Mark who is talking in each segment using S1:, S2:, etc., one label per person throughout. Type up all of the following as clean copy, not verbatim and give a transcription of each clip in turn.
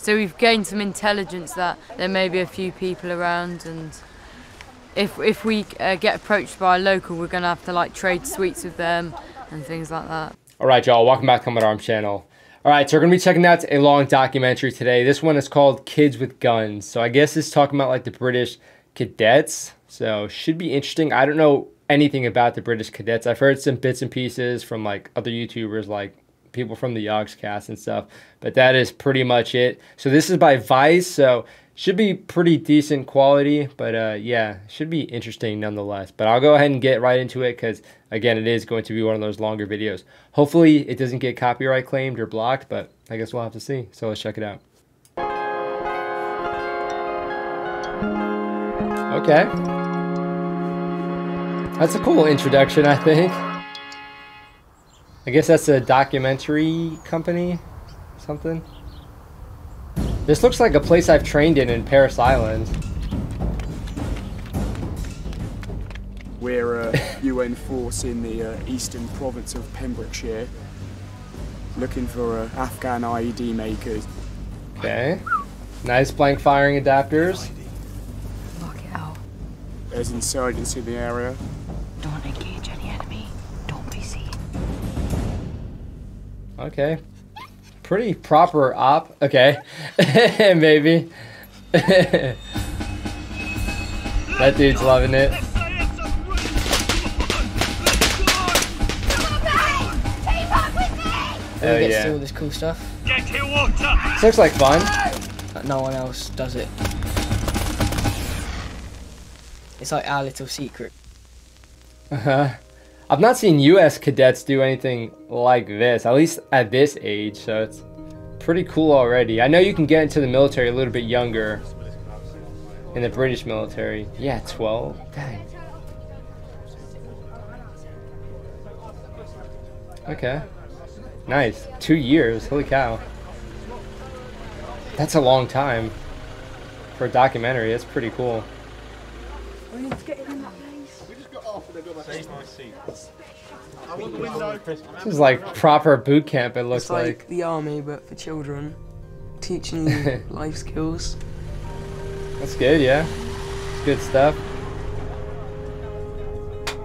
S1: So we've gained some intelligence that there may be a few people around, and if we get approached by a local, we're going to have to like trade sweets with them and things like that. All right, y'all, welcome back to Combat Arms channel. All right, so we're going to be checking out a long documentary today. This one is called Kids with Guns. So I guess it's talking about like the British cadets. So should be interesting. I don't know anything about the British cadets. I've heard some bits and pieces from like other YouTubers, like people from the Yogscast and stuff, but that is pretty much it. So this is by Vice, so should be pretty decent quality, but yeah, should be interesting nonetheless. But I'll go ahead and get right into it because, again, it is going to be one of those longer videos. Hopefully it doesn't get copyright claimed or blocked, but I guess we'll have to see. So let's check it out. Okay. That's a cool introduction, I think. I guess that's a documentary company, something. This looks like a place I've trained in Paris Island.
S2: We're a UN force in the eastern province of Pembrokeshire, looking for Afghan IED makers.
S3: Okay. Nice blank firing adapters.
S1: Lock it out.
S2: There's insurgents in the area.
S1: Don't engage any enemy. Don't be seen.
S3: Okay. Pretty proper op. Okay. Maybe. That dude's loving it.
S4: We get to do all this cool stuff.
S3: This looks like fun.
S4: No one else does it. It's like our little secret.
S3: I've not seen US cadets do anything like this, at least at this age, so it's pretty cool already. I know you can get into the military a little bit younger in the British military. Yeah, 12. Dang. Okay. Nice. 2 years. Holy cow. That's a long time for a documentary. That's pretty cool.
S4: We need to get in that place.
S5: We just got off and they got back to my seat. I want the window.
S3: This is like proper boot camp, it looks
S4: It's like the army, but for children. Teaching you life skills.
S3: That's good, yeah. It's good stuff.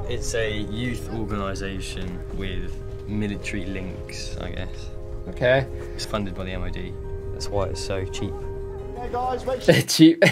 S6: It's a youth organisation with military links, I guess.
S3: Okay.
S6: It's funded by the MOD. That's why it's so cheap.
S5: Hey guys, make sure.
S3: Cheap.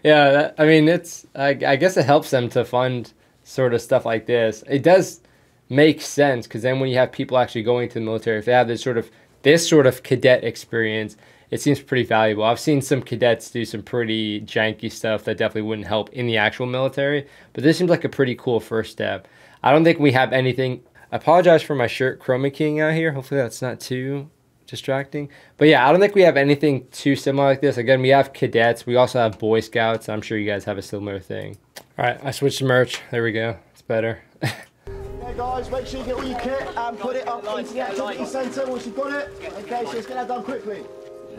S3: Yeah, I mean, it's. I guess it helps them to fund sort of stuff like this. It does make sense because then when you have people actually going to the military, if they have this sort of cadet experience, it seems pretty valuable. I've seen some cadets do some pretty janky stuff that definitely wouldn't help in the actual military, but this seems like a pretty cool first step. I don't think we have anything. I apologize for my shirt chroma keying out here. Hopefully that's not too distracting. But yeah, I don't think we have anything too similar like this. Again, we have cadets. We also have Boy Scouts. I'm sure you guys have a similar thing. All right, I switched to merch. There we go. It's better.
S5: Hey guys, make sure you get all your kit and put it up into the activity centre once you've got it. Okay, so let's get that done quickly.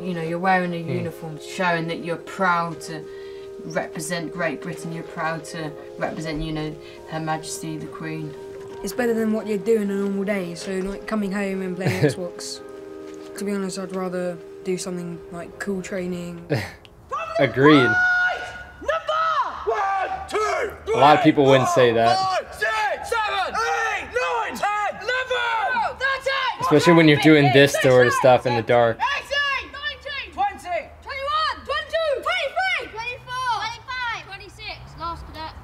S1: You know, you're wearing a uniform showing that you're proud to represent Great Britain. You're proud to represent, you know, Her Majesty the Queen.
S7: It's better than what you're doing a normal day, so like coming home and playing Xbox. To be honest, I'd rather do something like cool training.
S3: Agreed. A lot of people wouldn't say that.
S8: 5, 6, 7, 8, 9, 10, 11, 13,
S3: Especially when you're doing this sort of stuff in the dark.
S8: 18, 19, 20, 21, 22, 23, 24, 25, 26. Last cadet.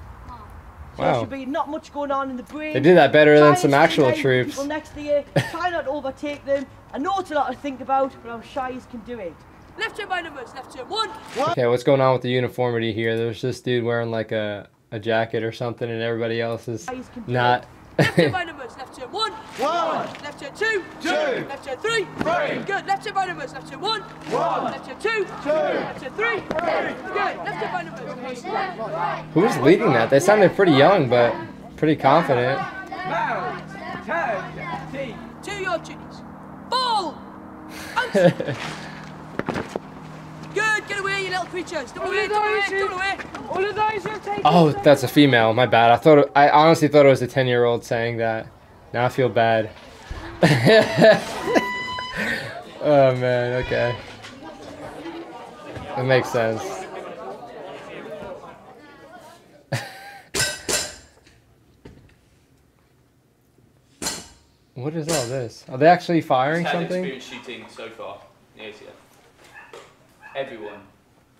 S3: Wow.
S9: There should be not much going on in the brain.
S3: They did that better than
S9: Try
S3: some
S9: and
S3: actual
S9: stimulate
S3: troops.
S9: People next to you. Try not to overtake them. I know it's a lot to think about, but I'm shy as can do it.
S8: Left turn by numbers. Left turn 1.
S3: Okay, what's going on with the uniformity here? There's this dude wearing like a jacket or something, and everybody else is not.
S8: Left turn by numbers. Left turn 1.
S5: 1.
S8: Left turn 2.
S5: 2.
S8: Left turn 3.
S5: 3.
S8: Good. Left turn by numbers. Left turn 1.
S5: 1.
S8: Left turn 2.
S5: 2.
S8: Left turn 3. Good. Left turn by numbers.
S3: Who's leading that? They sounded pretty young, but pretty confident.
S8: To your duties. Ball. Good. Get away, you little creatures. Double away. Double away. Double away.
S9: All of those who have taken
S3: Oh, that's a female. My bad. I honestly thought it was a 10-year-old saying that. Now I feel bad. Oh man. Okay. It makes sense. What is all this? Are they actually firing something?
S10: Experience shooting so far. Yes, yeah. Everyone.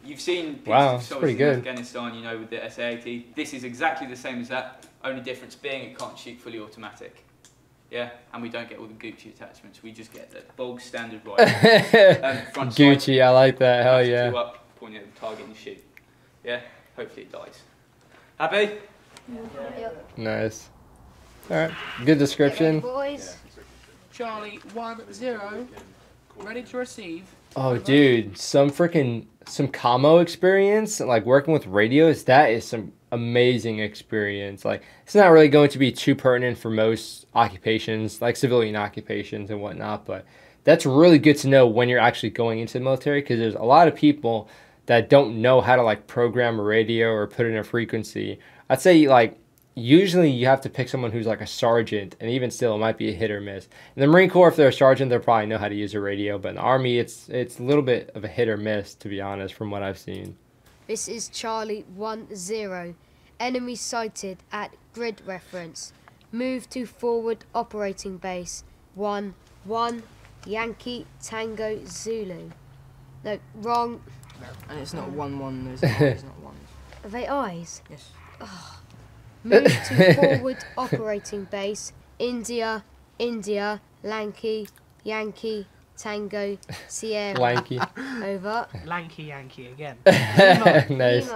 S10: You've seen pictures
S3: Wow,
S10: of
S3: that's
S10: soldiers
S3: pretty
S10: in
S3: good.
S10: Afghanistan, you know, with the SA-80. This is exactly the same as that, only difference being it can't shoot fully automatic. Yeah, and we don't get all the Gucci attachments. We just get the bog standard rifle. Front
S3: Gucci,
S10: side,
S3: I like that. Hell yeah.
S10: two up, pointing at the target and shoot. Yeah, hopefully it dies. Happy?
S8: Yeah.
S3: Nice. Alright, good description.
S8: Boys.
S11: Charlie 1-0. Ready to receive.
S3: Oh, dude, some commo experience, like working with radios, that is some amazing experience. Like, it's not really going to be too pertinent for most occupations, like civilian occupations and whatnot, but that's really good to know when you're actually going into the military, because there's a lot of people that don't know how to, like, program a radio or put in a frequency. I'd say, like, usually you have to pick someone who's like a sergeant, and even still it might be a hit or miss. In the Marine Corps, if they're a sergeant, they'll probably know how to use a radio, but in the Army, it's a little bit of a hit or miss, to be honest, from what I've seen.
S12: This is Charlie 1-0. Enemy sighted at grid reference. Move to forward operating base. 1-1 Yankee Tango Zulu. No, wrong.
S4: And it's not 1-1, there's eyes, not one.
S12: Are they eyes?
S4: Yes.
S12: Oh. Move to forward operating base. India, India, Lanky, Yankee, Tango, Sierra.
S3: Lanky.
S12: Over.
S11: Lanky Yankee again.
S3: Nice.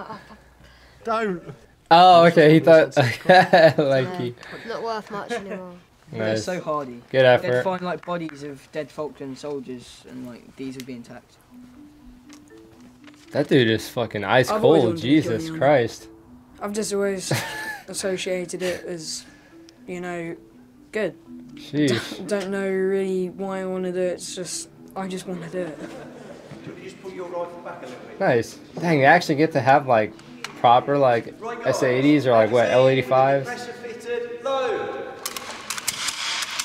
S11: Don't.
S3: Oh, okay, he thought Lanky.
S12: Not worth much anymore.
S3: Nice.
S4: They're so hardy.
S3: Good effort.
S4: They'd find like bodies of dead Falkland soldiers and like these would be intact.
S3: That dude is fucking ice
S7: I've always
S3: cold,
S7: wanted to be
S3: Jesus
S7: Johnny
S3: Christ.
S7: I've just always associated it as, you know, good.
S3: Sheesh.
S7: Don't know really why I want to do it. It's just, I just want to do it.
S5: Could you just put your rifle back a little bit?
S3: Nice. Dang, they actually get to have like proper like SA-80s or like what, L-85s?
S5: Pressure fitted, load.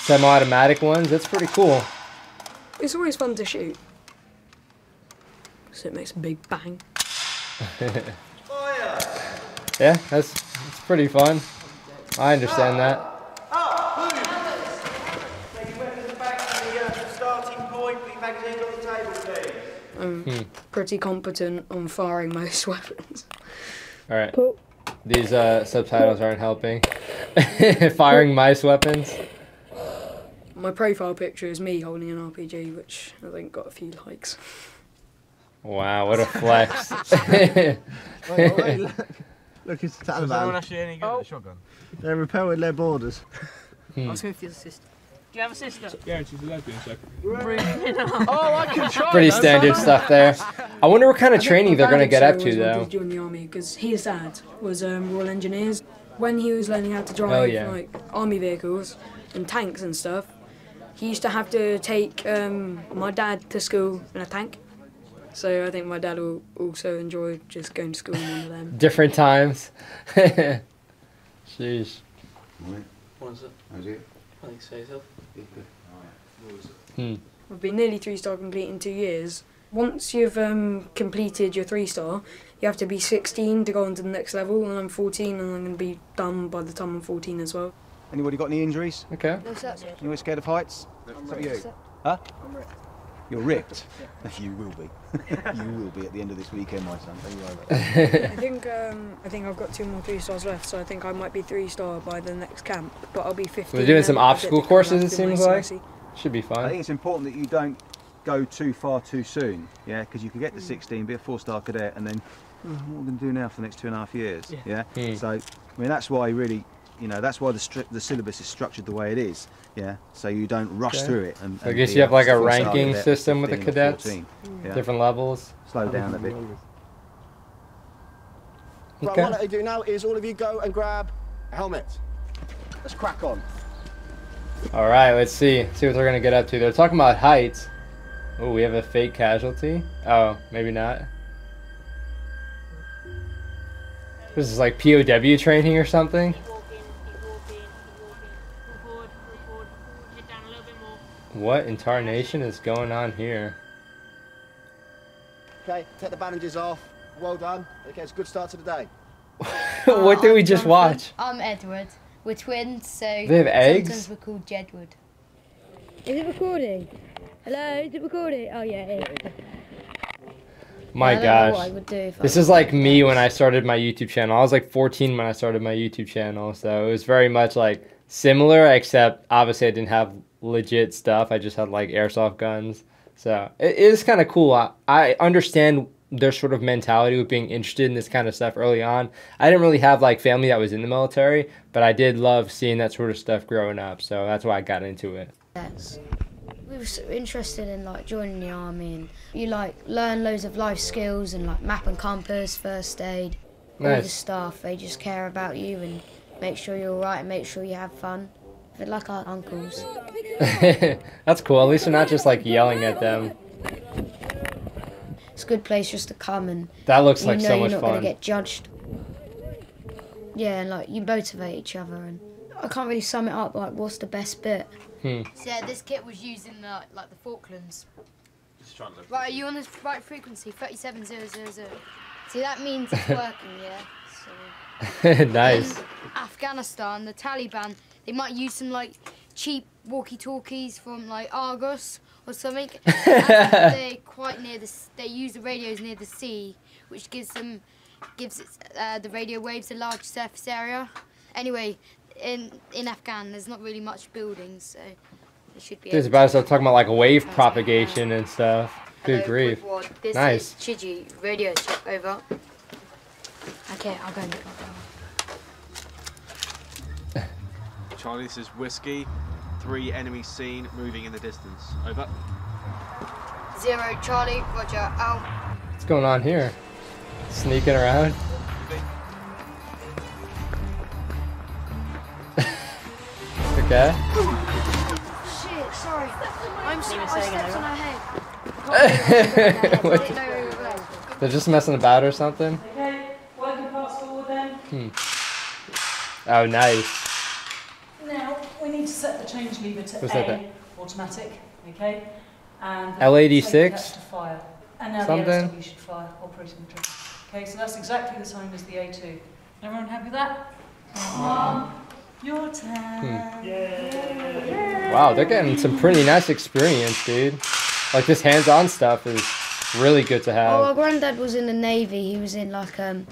S3: Semi-automatic ones. That's pretty cool.
S7: It's always fun to shoot. So it makes a big bang.
S5: Fire.
S3: Yeah, that's pretty fun. I understand that.
S5: Take your weapons back to the starting point. Put your magazines on the table, please.
S7: I'm pretty competent on firing most weapons.
S3: Alright. These subtitles aren't helping. Firing mice weapons.
S7: My profile picture is me holding an RPG, which I think got a few likes.
S3: Wow, what a flex.
S13: wait, look, it's the Taliban.
S11: Is anyone actually any good with a shotgun?
S13: They're repelling their borders.
S4: Ask him if he has a sister.
S11: Do you have a sister?
S13: Yeah, she's a lesbian, so.
S11: Oh, I can try.
S3: Pretty standard stuff there. I wonder what kind of training they're going to get up to, though.
S7: He joined the army because his dad was Royal Engineers. When he was learning how to drive like army vehicles and tanks and stuff, he used to have to take my dad to school in a tank. So I think my dad will also enjoy just going to school in one of them.
S3: Different times. Sheesh.
S14: What is it? How's it? I think so.
S7: I've been nearly 3-star complete in 2 years. Once you've completed your 3-star, you have to be 16 to go on to the next level, and I'm 14 and I'm going to be done by the time I'm 14 as well.
S5: Anybody got any injuries?
S3: Okay.
S12: No, sir.
S5: Anyone scared of heights? Is that you? Huh?
S12: I'm ripped.
S5: You're ripped? You will be. You will be at the end of this weekend, my son. Don't you worry about that.
S7: I think I've got 2 more 3-stars left, so I think I might be 3-star by the next camp, but I'll be 15.
S3: We're doing some obstacle courses, it seems like. Should be fun.
S5: I think it's important that you don't go too far too soon, yeah, because you could get to 16, be a 4-star cadet, and then what am I going to do now for the next 2.5 years? Yeah. So, I mean, that's why really, you know, that's why the syllabus is structured the way it is. Yeah. So you don't rush through it. And
S3: I guess you have like a ranking system with the cadets, different levels.
S5: Slow down a bit.
S13: Right, what I do now is all of you go and grab a helmet. Let's crack on.
S3: All right, let's see what they're gonna get up to. They're talking about heights. Oh, we have a fake casualty. Oh, maybe not. This is like POW training or something. What in tarnation is going on here?
S13: Okay, take the bandages off. Well done. Okay, it's a good start to the day.
S3: What did we just watch?
S12: I'm Edward. We're twins, so
S3: they have eggs?
S12: sometimes we're called Jedward. Is it recording? Hello, is it recording? Oh yeah, it is.
S3: My gosh. This is like me when I started my YouTube channel. I was like 14 when I started my YouTube channel, so it was very much like similar, except obviously I didn't have legit stuff. I just had like airsoft guns. So it is kind of cool. I understand their sort of mentality with being interested in this kind of stuff early on. I didn't really have like family that was in the military, but I did love seeing that sort of stuff growing up. So that's why I got into it.
S12: Yes. We were so interested in like joining the army, and you like learn loads of life skills and like map and compass, first aid, all the stuff. They just care about you and make sure you're alright and make sure you have fun. They're like our uncles.
S3: That's cool. At least we're not just like yelling at them.
S12: It's a good place just to come and
S3: that looks like so much fun.
S12: You're not going to get judged. Yeah, and like you motivate each other, and I can't really sum it up. Like, what's the best bit?
S3: So
S12: yeah, this kit was used in like the Falklands. Right, are you on the right frequency? 37000. See, that means it's working, yeah. So,
S3: nice.
S12: In Afghanistan, the Taliban, they might use some like cheap walkie-talkies from like Argos or something. They're quite near the. They use the radios near the sea, which gives it the radio waves a large surface area. Anyway, in Afghan, there's not really much buildings, so it should be.
S3: There's about to start talking about like wave propagation and stuff. Good grief.
S12: This
S3: nice.
S12: Is Chiji radio check over. Okay, I'll go and look.
S15: Charlie, this is Whiskey. 3 enemies seen moving in the distance. Over.
S12: 0 Charlie, roger, out.
S3: What's going on here? Sneaking around? Okay.
S12: Shit, sorry. I stepped on her head.
S3: They're just messing about or something?
S16: Okay, working parts forward then.
S3: Oh, nice.
S16: Now, we need to set the change lever to A, automatic, okay? And
S3: L86?
S16: to fire. And now
S3: something?
S16: the LSW should fire, operating control. Okay, so that's exactly the same as the A2. Everyone happy with that? Your turn.
S3: Wow, they're getting some pretty nice experience, dude. Like, this hands-on stuff is really good to have.
S12: Oh, our granddad was in the Navy. He was in, like, a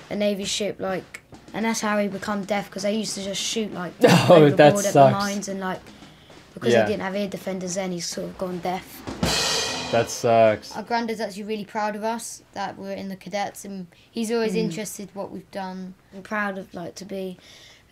S12: Navy ship, like... And that's how he become deaf, because they used to just shoot, like,
S3: oh, that
S12: sucks.
S3: At
S12: the mines, and, like... Because they didn't have ear defenders then, he's sort of gone deaf.
S3: That sucks.
S12: Our granddad's actually really proud of us, that we're in the cadets, and he's always interested what we've done. I'm proud of, like, to be...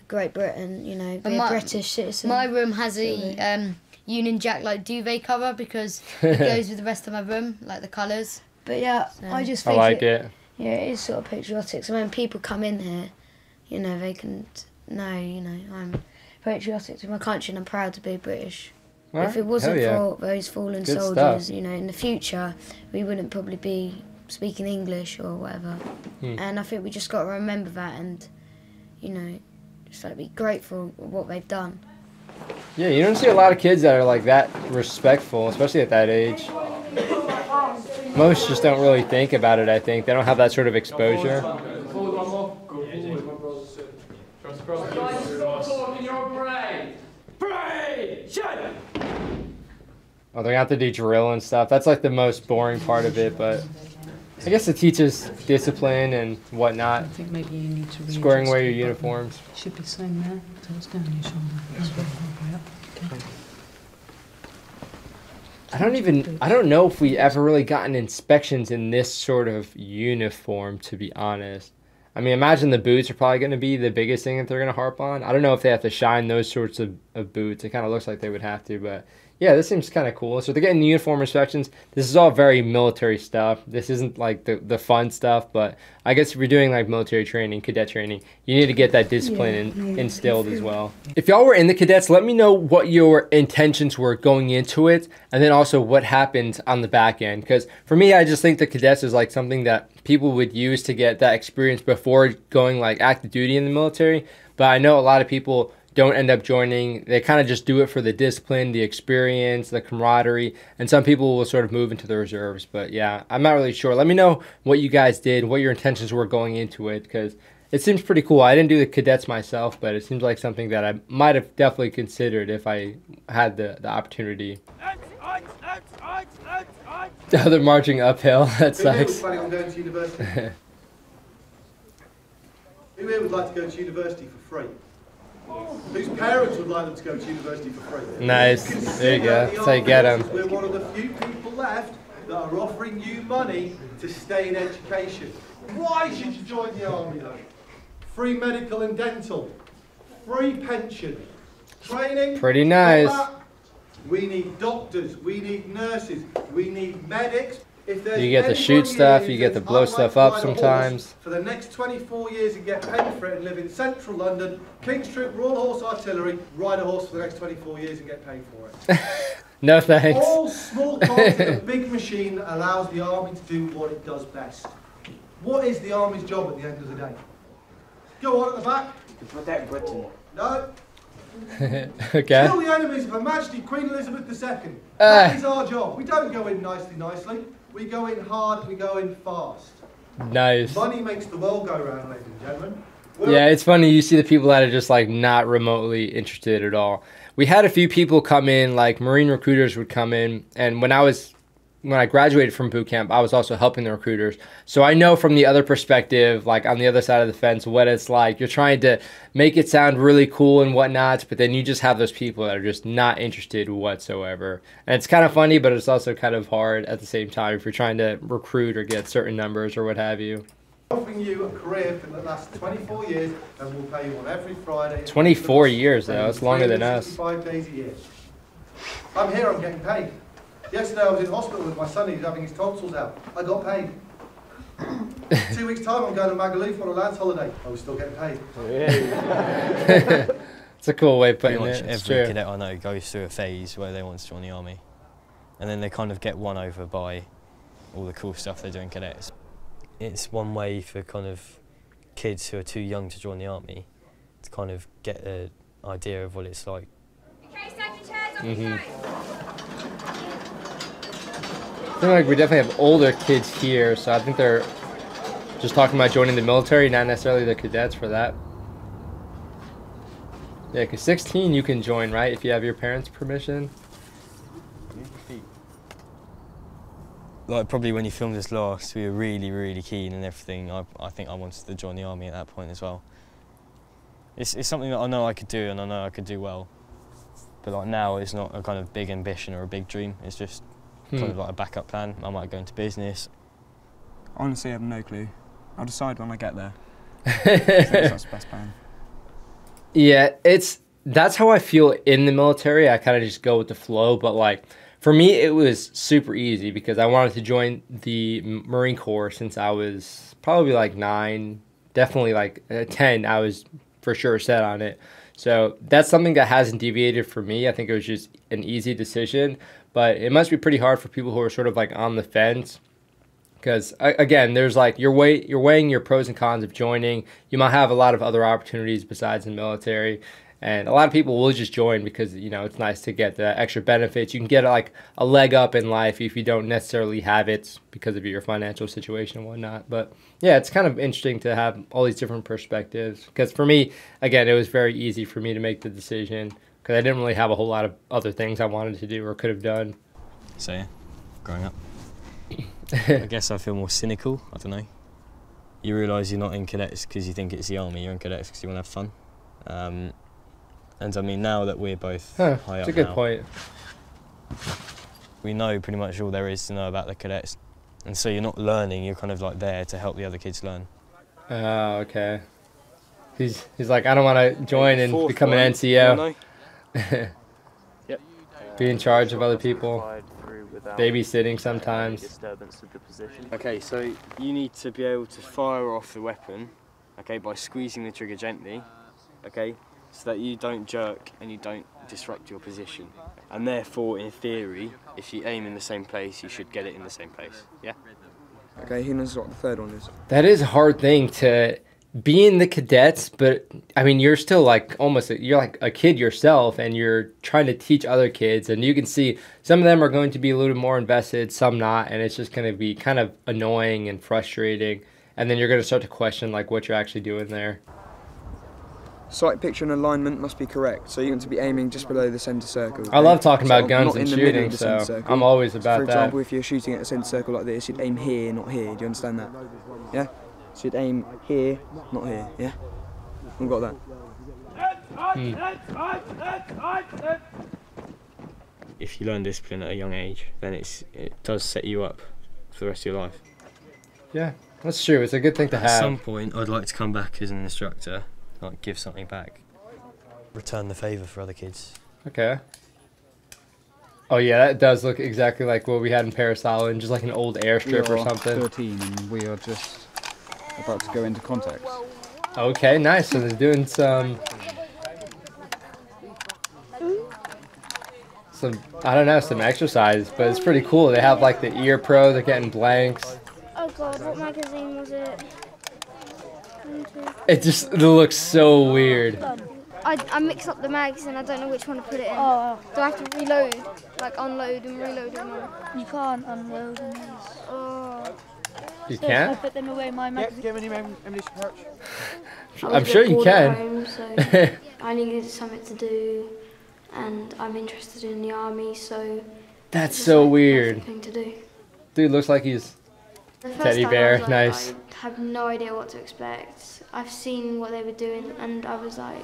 S12: Great Britain, you know, be a British citizen. My room has a Union Jack like duvet cover because it goes with the rest of my room, like the colours. But yeah, so I just think
S3: I like it.
S12: Yeah, it is sort of patriotic. So when people come in here, you know, they can know, you know, I'm patriotic to my country and I'm proud to be British. If it wasn't for those fallen soldiers, you know, in the future, we wouldn't probably be speaking English or whatever. And I think we just got to remember that and, you know, just like be grateful for what they've done.
S3: Yeah, you don't see a lot of kids that are like that respectful, especially at that age. Most just don't really think about it, I think. They don't have that sort of exposure. Oh, they're gonna have to do drill and stuff. That's like the most boring part of it, but I guess it teaches discipline and whatnot.
S16: I think maybe you need to
S3: squaring away your uniforms.
S16: Should be same there. So it's down your shoulder. That's halfway up. Okay.
S3: I don't know if we ever really gotten inspections in this sort of uniform, to be honest. I mean, imagine the boots are probably going to be the biggest thing that they're going to harp on. I don't know if they have to shine those sorts of boots. It kind of looks like they would have to, but yeah, this seems kind of cool. So they're getting the uniform inspections. This is all very military stuff. This isn't like the fun stuff, but I guess if you're doing like military training, cadet training, you need to get that discipline instilled as well. If y'all were in the cadets, let me know what your intentions were going into it, and then also what happened on the back end. Because for me, I just think the cadets is like something that people would use to get that experience before going like active duty in the military. But I know a lot of people don't end up joining. They kind of just do it for the discipline, the experience, the camaraderie, and some people will sort of move into the reserves. But yeah, I'm not really sure. Let me know what you guys did, what your intentions were going into it, because it seems pretty cool. I didn't do the cadets myself, but it seems like something that I might have definitely considered if I had the opportunity. Oh, they're marching uphill. That sucks.
S13: Who here was planning on going to university? Who here would like to go to university for free? Whose parents would like them to go to university for free?
S3: Nice. There you go. That's how you get them.
S13: We're one of the few people left that are offering you money to stay in education. Why should you join the army though? Free medical and dental, free pension, training.
S3: Pretty nice.
S13: We need doctors, we need nurses, we need medics. If there's
S3: you get to shoot stuff, you get to blow stuff up sometimes.
S13: For the next 24 years and get paid for it and live in central London, King's Troop, Royal Horse Artillery, ride a horse for the next 24 years and get paid for it.
S3: No thanks.
S13: All small parts of a big machine that allows the army to do what it does best. What is the army's job at the end of the day? Go on at the back.
S10: To protect Britain.
S13: No.
S3: Okay.
S13: Kill the enemies of Her Majesty Queen Elizabeth II. That is our job. We don't go in nicely. We go in hard, we go in fast.
S3: Nice.
S13: Money makes the world go round, ladies and gentlemen.
S3: Yeah, it's funny. You see the people that are just like not remotely interested at all. We had a few people come in, like Marine recruiters would come in, and when I graduated from boot camp, I was also helping the recruiters. So I know from the other perspective, like on the other side of the fence, what it's like. You're trying to make it sound really cool and whatnot, but then you just have those people that are just not interested whatsoever. And it's kind of funny, but it's also kind of hard at the same time if you're trying to recruit or get certain numbers or what have you.
S13: Offering you a career for the last 24 years, and we'll pay you on every Friday.
S3: 24 years, though. That's longer than us.
S13: 5 days a year. I'm here, I'm getting paid. Yesterday I was in hospital with my son, he's having his tonsils out. I got paid. 2 weeks time I'm going to Magaluf on a lads holiday. I was still getting paid.
S3: It's a cool way of putting
S6: Pretty much
S3: it.
S6: Every cadet I know goes through a phase where they want to join the army. And then they kind of get won over by all the cool stuff they do in cadets. It's one way for kind of kids who are too young to join the army to kind of get an idea of what it's like.
S8: Okay, stack your chairs up
S3: I feel like we definitely have older kids here, so I think they're just talking about joining the military, not necessarily the cadets for that. Yeah, because 16 you can join, right, if you have your parents' permission?
S6: Like probably when you filmed this last, we were really, really keen and everything. I think I wanted to join the army at that point as well. It's something that I know I could do and I know I could do well. But like now it's not a kind of big ambition or a big dream, it's just kind of like a backup plan. I might go into business.
S2: Honestly, I have no clue. I'll decide when I get there. I think that's the best plan.
S3: Yeah, that's how I feel in the military. I kind of just go with the flow, but like for me it was super easy because I wanted to join the Marine Corps since I was probably like 9, definitely like 10. I was for sure set on it. So that's something that hasn't deviated for me. I think it was just an easy decision, but it must be pretty hard for people who are sort of like on the fence. Because again, there's like you're weighing your pros and cons of joining. You might have a lot of other opportunities besides the military, and a lot of people will just join because it's nice to get the extra benefits. You can get like a leg up in life if you don't necessarily have it because of your financial situation and whatnot. But yeah, it's kind of interesting to have all these different perspectives. Because for me, again, it was very easy for me to make the decision because I didn't really have a whole lot of other things I wanted to do or could have done.
S6: So yeah, growing up. I guess I feel more cynical, I don't know. You realise you're not in cadets because you think it's the army, you're in cadets because you want to have fun. And I mean, now that we're both high up now,
S3: that's a good point.
S6: We know pretty much all there is to know about the cadets. And so you're not learning, you're kind of like there to help the other kids learn.
S3: Oh, okay. He's like, I don't want to join and become an NCO.
S6: Yep.
S3: Be in charge of other people. Babysitting sometimes.
S6: Okay, so you need to be able to fire off the weapon, okay, by squeezing the trigger gently, okay, so that you don't jerk and you don't disrupt your position. And therefore, in theory, if you aim in the same place, you should get it in the same place, yeah?
S4: Okay, he knows what the third one is.
S3: That is a hard thing to being the cadets, but I mean, you're still like you're like a kid yourself, and you're trying to teach other kids, and you can see some of them are going to be a little more invested, some not, and it's just going to be kind of annoying and frustrating, and then you're going to start to question like what you're actually doing there.
S2: Sight picture and alignment must be correct, so you're going to be aiming just below the centre circle. Okay?
S3: I love talking about guns and shooting, so I'm always about that.
S2: For example, if you're shooting at a centre circle like this, you'd aim here, not here. Do you understand that? Yeah? So you'd aim here, not here. Yeah? We've got that.
S6: If you learn discipline at a young age, then it does set you up for the rest of your life.
S3: Yeah, that's true. It's a good thing to have.
S6: At some point, I'd like to come back as an instructor, like give something back, return the favour for other kids.
S3: Okay. Oh yeah, that does look exactly like what we had in Paris Island, just like an old airstrip or something.
S2: 13 and we are just about to go into contact.
S3: Okay, nice. So they're doing some I don't know, some exercise, but it's pretty cool. They have like the ear pro, they're getting blanks.
S17: Oh god, what magazine was it?
S3: It looks so weird.
S17: I mix up the mags and I don't know which one to put it in. Oh. Do I have to reload? Like unload and reload them? You can't unload them. Oh.
S3: You can't?
S17: I put them away my magazine.
S13: Give any ammunition pouch.
S3: I'm sure you can.
S17: Home, so I needed something to do, and I'm interested in the army, so
S3: that's so like weird.
S17: Thing to do.
S3: Dude looks like he's teddy bear.
S17: Like,
S3: nice.
S17: I have no idea what to expect. I've seen what they were doing, and I was like,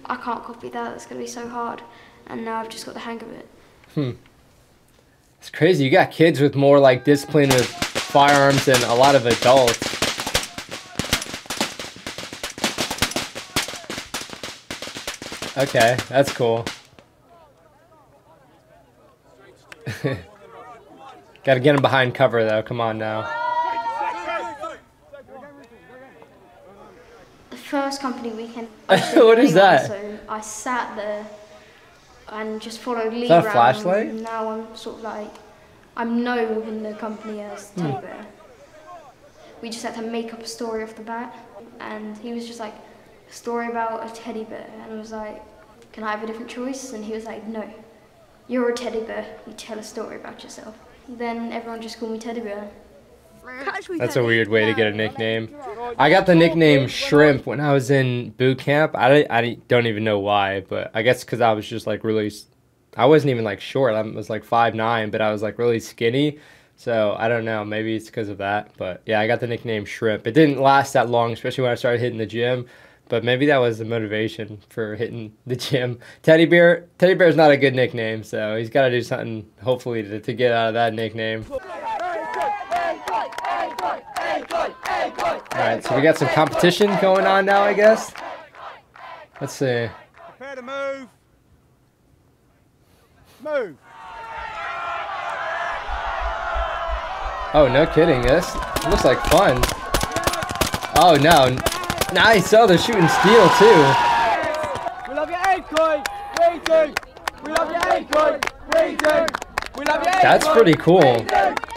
S17: I can't copy that. That's gonna be so hard. And now I've just got the hang of it.
S3: It's crazy. You got kids with more like discipline with firearms than a lot of adults. Okay, that's cool. Gotta get him behind cover though, come on now.
S17: The first company weekend.
S3: What is that?
S17: So I sat there and just followed Lee
S3: is that a
S17: around.
S3: flashlight?
S17: And now I'm sort of like, I'm known in the company as Teddy Bear. We just had to make up a story off the bat, and he was just like, a story about a teddy bear, and I was like, can I have a different choice? And he was like, no, you're a teddy bear, you tell a story about yourself. Then everyone just called me Teddy Bear.
S3: That's a weird way to get a nickname. I got the nickname Shrimp when I was in boot camp. I don't even know why, but I guess because I was just like really, I wasn't even like short. I was like 5'9", but I was like really skinny. So I don't know, maybe it's because of that. But yeah, I got the nickname Shrimp. It didn't last that long, especially when I started hitting the gym. But maybe that was the motivation for hitting the gym. Teddy Bear's not a good nickname, so he's got to do something, hopefully, to get out of that nickname. Alright, so we got some competition going on now, I guess. Let's see.
S13: Prepare to move. Move.
S3: Oh, no kidding. This looks like fun. Oh, no. Nice. Oh, they're shooting steel, too.
S11: We love your acorn. We do. We love your acorn. We do. We love your acorn.
S3: That's pretty cool.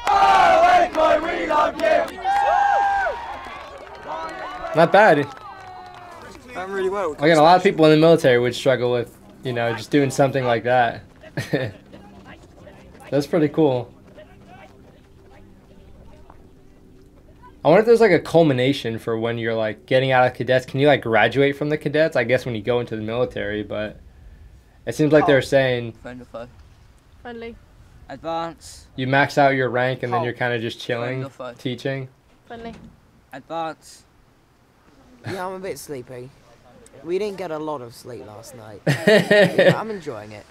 S11: Oh, acorn, we love you.
S3: Not bad.
S2: Done really well.
S3: Again, a lot of people in the military would struggle with, you know, just doing something like that. That's pretty cool. I wonder if there's like a culmination for when you're like getting out of cadets. Can you like graduate from the cadets? I guess when you go into the military, but it seems like they're saying
S18: Friend or foe?
S19: Friendly.
S18: Advance.
S3: you max out your rank and then you're kind of just chilling, teaching.
S19: Friendly.
S18: Advance.
S20: Yeah, I'm a bit sleepy. We didn't get a lot of sleep last night. Yeah, I'm enjoying it.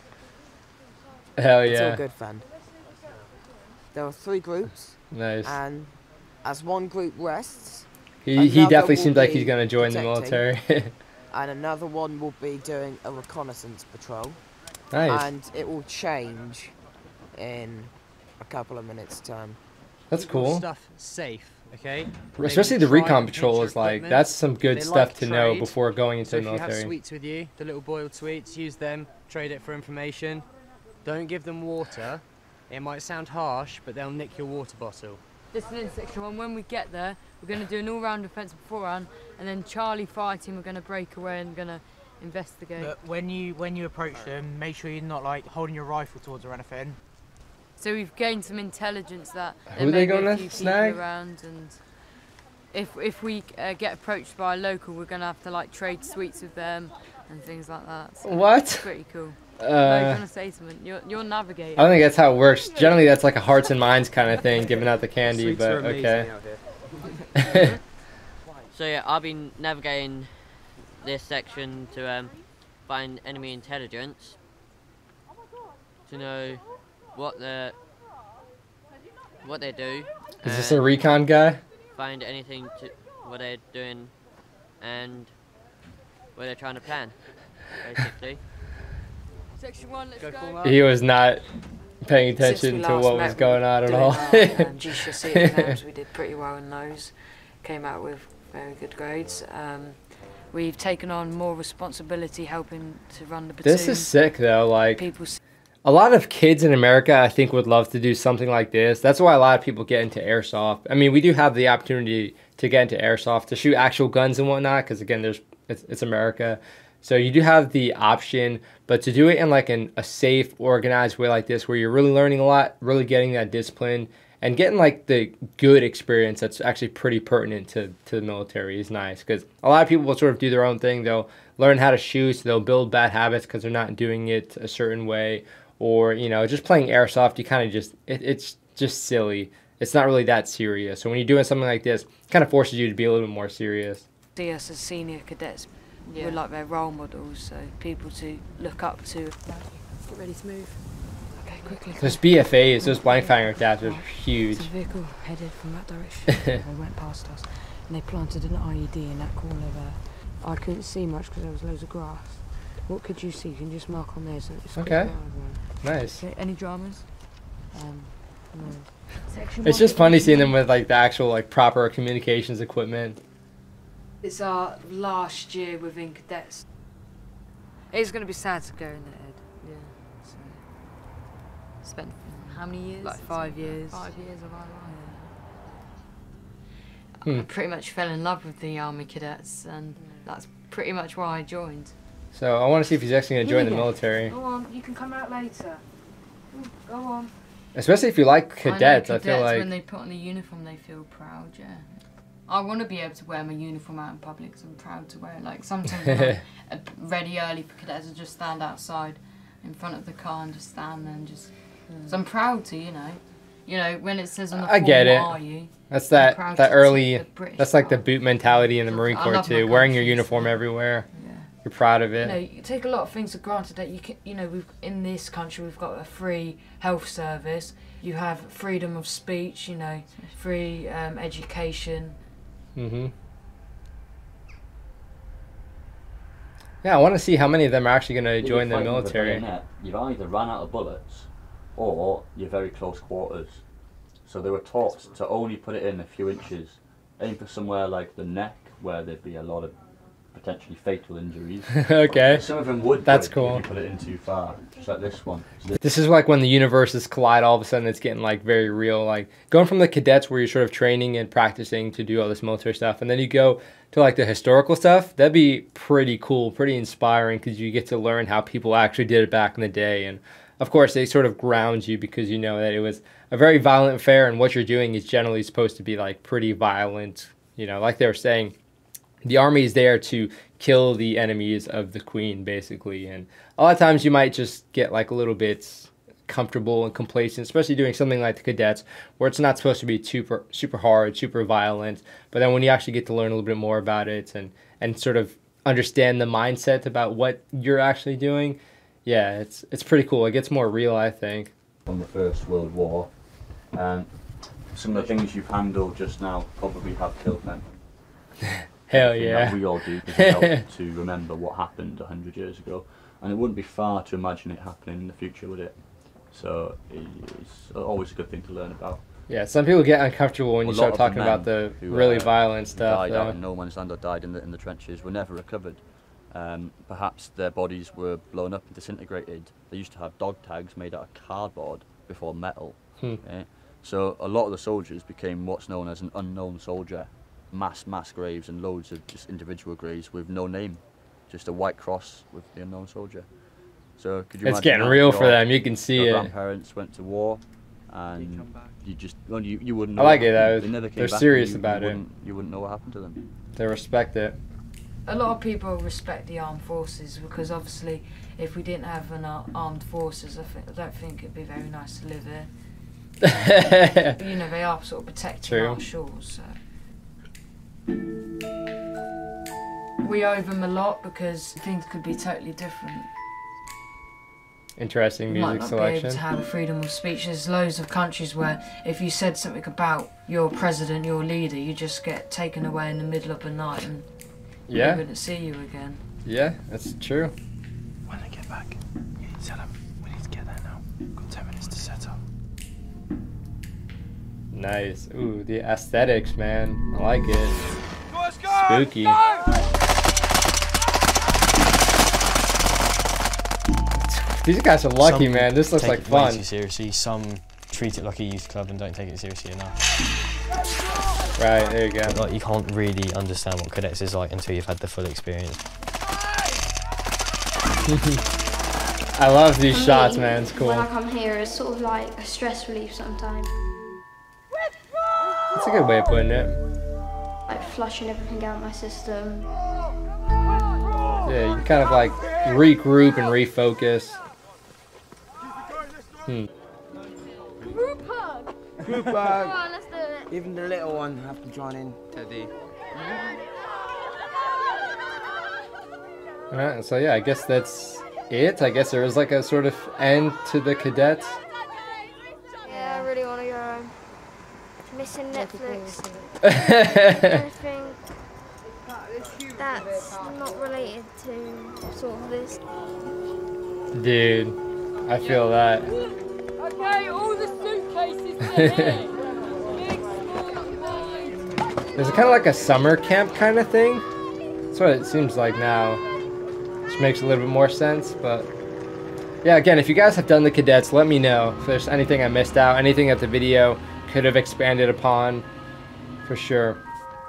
S3: Hell
S20: It's all
S3: yeah.
S20: good fun. There are 3 groups.
S3: Nice.
S20: And as one group rests,
S3: He
S20: another
S3: definitely
S20: will
S3: seems like
S20: be
S3: he's going to join the
S20: protecting,
S3: military.
S20: and another one will be doing a reconnaissance patrol.
S3: Nice.
S20: And it will change in a couple of minutes' time.
S3: That's
S21: Keep your
S3: cool.
S21: Stuff safe, okay?
S3: Especially the
S21: Maybe try
S3: recon
S21: and
S3: patrol
S21: picture
S3: is like,
S21: equipment.
S3: that's some good
S21: They
S3: stuff
S21: like
S3: to know
S21: trade.
S3: before going into
S21: So
S3: the
S21: if you
S3: military.
S21: have sweets with you, the little boiled sweets, use them, trade it for information. Don't give them water. It might sound harsh, but they'll nick your water bottle.
S1: Discipline section 1. When we get there, we're going to do an all-round defence beforehand, and then Charlie fire team are going to break away and going to investigate.
S21: But when you approach them, make sure you're not like holding your rifle towards or anything.
S1: So we've gained some intelligence that there
S3: Who
S1: may
S3: they
S1: be a
S3: gonna
S1: few people
S3: snag?
S1: around, and if we get approached by a local, we're going to have to like trade sweets with them and things like that. So
S3: What?
S1: It's pretty cool. No, you're going to say something. You're navigating.
S3: I don't think that's how it works. Generally, that's like a hearts and minds kind of thing, giving out the candy,
S11: Sweets
S3: but
S11: are amazing
S3: okay.
S11: out here.
S19: So yeah, I've been navigating this section to find enemy intelligence, to know what they do.
S3: Is this a recon guy?
S19: Find anything to what they're doing and what they're trying to plan, basically.
S1: Section 1, let's go.
S3: He was not paying attention to what was going on at all.
S22: GCSE exams, we did pretty well in those. Came out with very good grades.
S1: We've taken on more responsibility helping to run the platoon.
S3: This is sick though, like
S1: People
S3: a lot of kids in America I think would love to do something like this. That's why a lot of people get into airsoft. I mean, we do have the opportunity to get into airsoft, to shoot actual guns and whatnot, because again, it's America. So you do have the option, but to do it in like a safe, organized way like this, where you're really learning a lot, really getting that discipline, and getting like the good experience that's actually pretty pertinent to the military is nice. Because a lot of people will sort of do their own thing. They'll learn how to shoot, so they'll build bad habits because they're not doing it a certain way. Or, you know, just playing airsoft, you kind of just, it's just silly. It's not really that serious. So when you're doing something like this, it kind of forces you to be a little bit more serious.
S22: See us as senior cadets. We're like their role models, so people to look up to. Get ready to move. Okay, quickly.
S3: Those BFAs, those blank firing adapters are huge.
S22: There's a vehicle headed from that direction. They went past us, and they planted an IED in that corner there. I couldn't see much because there was loads of grass. What could you see? You can just mark on there. So it's
S3: okay. Nice.
S22: Okay, any dramas? No.
S3: It's just funny seeing them with like the actual like proper communications equipment.
S1: It's our last year within cadets. It's going to be sad to go in the head. Yeah. So, spent how many years? Like 5 years. 5 years of our life. I pretty much fell in love with the Army Cadets, and that's pretty much why I joined.
S3: So I want to see if he's actually going to join the military.
S1: Go on, you can come out later. Go on.
S3: Especially if you like cadets, I feel like
S1: when they put on the uniform, they feel proud. Yeah. I want to be able to wear my uniform out in public because I'm proud to wear it. Like sometimes when I'm ready early for cadets, I just stand outside in front of the car and just stand there and just. So I'm proud to, you know, when it says on the form,
S3: get it.
S1: What are you?
S3: That's that early. That's like the boot mentality in the Marine Corps too. Wearing your uniform everywhere. Yeah. You're proud of it.
S1: You know, you take a lot of things for granted that you can. You know, in this country we've got a free health service. You have freedom of speech. You know, free education.
S3: Yeah, I want to see how many of them are actually going to join the military.
S23: You've either run out of bullets, or you're very close quarters. So they were taught to only put it in a few inches, aim for somewhere like the neck, where there'd be a lot of potentially fatal injuries.
S3: Okay.
S23: Some of them would.
S3: That's cool.
S23: If you put it in too far, just like this one.
S3: This is like when the universes collide. All of a sudden, it's getting like very real. Like going from the cadets, where you're sort of training and practicing to do all this military stuff, and then you go to like the historical stuff. That'd be pretty cool, pretty inspiring, because you get to learn how people actually did it back in the day. And of course, they sort of ground you because you know that it was a very violent affair, and what you're doing is generally supposed to be like pretty violent. You know, like they were saying, the army is there to kill the enemies of the queen, basically. And a lot of times you might just get like a little bit comfortable and complacent, especially doing something like the cadets, where it's not supposed to be super hard, super violent. But then when you actually get to learn a little bit more about it and sort of understand the mindset about what you're actually doing, yeah, it's pretty cool. It gets more real, I think.
S23: From the First World War, some of the things you've handled just now probably have killed men.
S3: Hell yeah.
S23: That we all do, because it helps to remember what happened 100 years ago, and it wouldn't be far to imagine it happening in the future, would it? So it's always a good thing to learn about.
S3: Yeah, some people get uncomfortable when you start talking about the really violent stuff.
S23: Died out in no man's land or died in the trenches were never recovered. Perhaps their bodies were blown up and disintegrated. They used to have dog tags made out of cardboard before metal. So a lot of the soldiers became what's known as an unknown soldier. Mass graves and loads of just individual graves with no name. Just a white cross with the unknown soldier. So could you
S3: It's
S23: imagine
S3: getting
S23: that?
S3: real for them, you can see
S23: your
S3: it.
S23: grandparents went to war and you just, well, you wouldn't know.
S3: I like it though.
S23: They never came
S3: They're
S23: back.
S3: serious
S23: You
S3: about it.
S23: You wouldn't know what happened to them.
S3: They respect it.
S22: A lot of people respect the armed forces because obviously if we didn't have an armed forces, I don't think it'd be very nice to live here. But, you know, they are sort of protecting
S3: True.
S22: our shores. So. We owe them a lot because things could be totally different.
S3: Interesting
S22: You might
S3: music
S22: not be able
S3: selection.
S22: to have a freedom of speech. There's loads of countries where if you said something about your president, your leader, you just get taken away in the middle of the night and
S3: Yeah.
S22: we wouldn't see you again.
S3: Yeah, that's true.
S7: When I get back, you need to tell them we need to get there now. Got 10 minutes to set up.
S3: Nice. Ooh, the aesthetics, man. I like it. Spooky. These guys are lucky,
S6: Some
S3: man. This looks
S6: take
S3: like
S6: it way
S3: fun.
S6: too seriously. Some treat it like a youth club and don't take it seriously enough.
S3: Right, there you go.
S6: But, like, you can't really understand what cadets is like until you've had the full experience.
S3: I love these
S17: For
S3: shots,
S17: me,
S3: man. It's cool.
S17: When I come here, it's sort of like a stress relief sometimes.
S3: That's a good way of putting it.
S17: Like flushing everything out of my system.
S3: Yeah, you can kind of like regroup and refocus.
S17: Group hug!
S20: Group
S17: Come
S20: hug.
S17: on, let's do it.
S20: Even the little one have to join in. Teddy.
S3: Alright, so yeah, I guess that's it. I guess there was like a sort of end to the cadets.
S17: Yeah, I really want to go home. Missing Netflix. Everything that's not related to sort of this.
S3: Dude, I feel that.
S8: Okay, all the suitcases are here. Big, small, wide.
S3: There's kind of like a summer camp kind of thing. That's what it seems like now. Which makes a little bit more sense, but yeah, again, if you guys have done the cadets, let me know if there's anything I missed out, anything that the video could have expanded upon, for sure.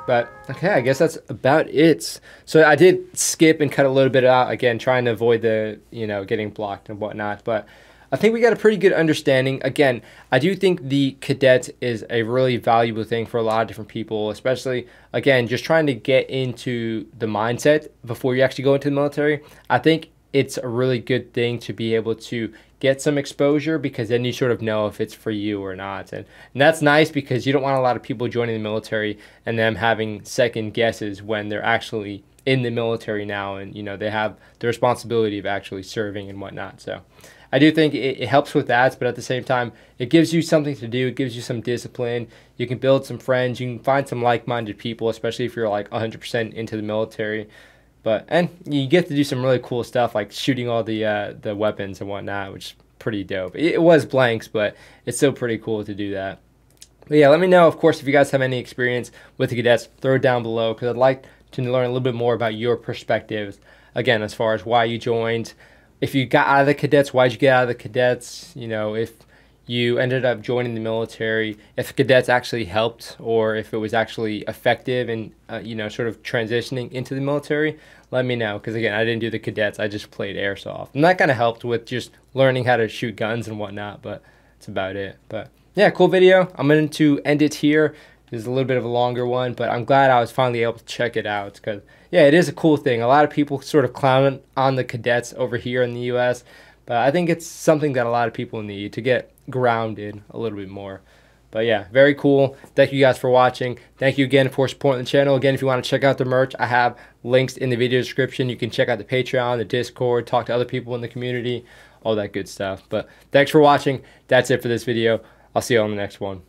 S3: But okay, I guess that's about it. So I did skip and cut a little bit out, again, trying to avoid the, you know, getting blocked and whatnot, but I think we got a pretty good understanding. Again, I do think the cadet is a really valuable thing for a lot of different people, especially, again, just trying to get into the mindset before you actually go into the military. I think it's a really good thing to be able to get some exposure because then you sort of know if it's for you or not. And that's nice because you don't want a lot of people joining the military and them having second guesses when they're actually in the military now and, you know, they have the responsibility of actually serving and whatnot. So I do think it helps with that, but at the same time, it gives you something to do. It gives you some discipline. You can build some friends. You can find some like-minded people, especially if you're like 100% into the military. And you get to do some really cool stuff like shooting all the weapons and whatnot, which is pretty dope. It was blanks, but it's still pretty cool to do that. But yeah, let me know, of course, if you guys have any experience with the cadets, throw it down below because I'd like to learn a little bit more about your perspectives. Again, as far as why you joined, if you got out of the cadets, why'd you get out of the cadets? You know, if you ended up joining the military, if the cadets actually helped or if it was actually effective in, you know, sort of transitioning into the military, let me know. Because again, I didn't do the cadets, I just played airsoft. And that kind of helped with just learning how to shoot guns and whatnot, but that's about it. But yeah, cool video. I'm going to end it here. This is a little bit of a longer one, but I'm glad I was finally able to check it out because, yeah, it is a cool thing. A lot of people sort of clown on the cadets over here in the U.S., but I think it's something that a lot of people need to get grounded a little bit more. But yeah, very cool. Thank you guys for watching. Thank you again for supporting the channel. Again, if you want to check out the merch, I have links in the video description. You can check out the Patreon, the Discord, talk to other people in the community, all that good stuff. But thanks for watching. That's it for this video. I'll see you on the next one.